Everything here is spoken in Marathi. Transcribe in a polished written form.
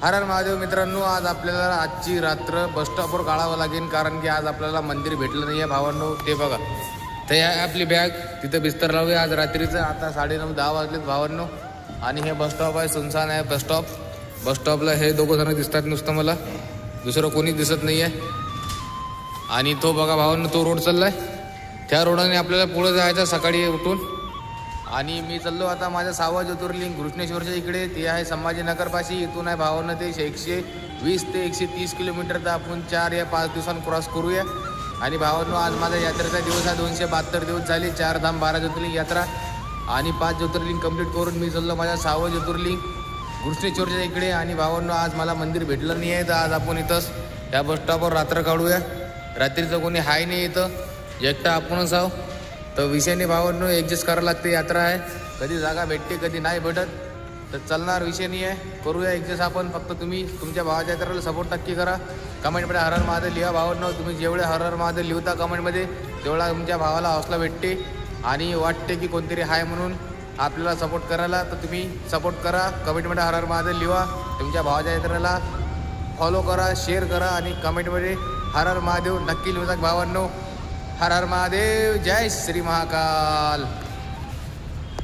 हर हर महादेव मित्रांनो, आज आपल्याला आजची रात्र बस स्टॉपवर काढावं लागेल, कारण की आज आपल्याला मंदिर भेटलं नाही आहे भावांनो. ते बघा, ते आहे आपली बॅग, तिथं बिस्तर लावूया आज रात्रीचं. आता 9:30-10 वाजलेत भावांनो, आणि हे बस स्टॉप आहे, सुनसान आहे बस स्टॉप. बस स्टॉपला हे दोघं जण दिसतात नुसतं, मला दुसरं कोणी दिसत नाही आहे. आणि तो बघा भावांनो, तो रोड चाललाय, त्या रोडाने आपल्याला पुढे जायचं सकाळी उठून. आणि मी चाललो आता माझ्या 6वं ज्योतिर्लिंग घृष्णेश्वरच्या इकडे, ते आहे संभाजीनगरपाशी. इथून आहे भावांनो ते 120 ते 130 किलोमीटर, तर आपण 4 या 5 दिवसांत क्रॉस करूया. आणि भावांनो, आज माझा यात्रेचा दिवस आहे. 272 दिवस झाले, 4 धाम 12 ज्योतिर्लिंग यात्रा आणि 5 ज्योतिर्लिंग कंप्लीट करून मी चाललो माझ्या 6वं ज्योतिर्लिंग घृष्णेश्वरच्या इकडे. आणि भावांनो, आज मला मंदिर भेटलं नाही आहे, तर आज आपण इथंच त्या बसस्टॉपवर रात्र काढूया. रात्रीचं कोणी हाय नाही, इथं एकटा आपणच आहो. तर विषयाने भावांनो ॲडजस्ट करावं लागते, यात्रा आहे, कधी जागा भेटते कधी नाही भेटत, तर चालणार विषय नाही आहे, करूया ॲडजस्ट आपण. फक्त तुम्ही तुमच्या भावाच्या यात्रेला सपोर्ट नक्की करा. कमेंटमध्ये हर हर महादेव लिहा भावांनो. तुम्ही जेवढे हर हर महादेव लिहता कमेंटमध्ये, तेवढा तुमच्या भावाला हौसला भेटते आणि वाटते की कोणतरी हाय म्हणून आपल्याला सपोर्ट करायला. तर तुम्ही सपोर्ट करा, कमेंटमध्ये हर हर महादेव लिहा. तुमच्या भावाच्या यात्रेला फॉलो करा, शेअर करा आणि कमेंटमध्ये हर हर महादेव नक्की लिहून भावांनो. हर हर महादेव, जय श्री महाकाल.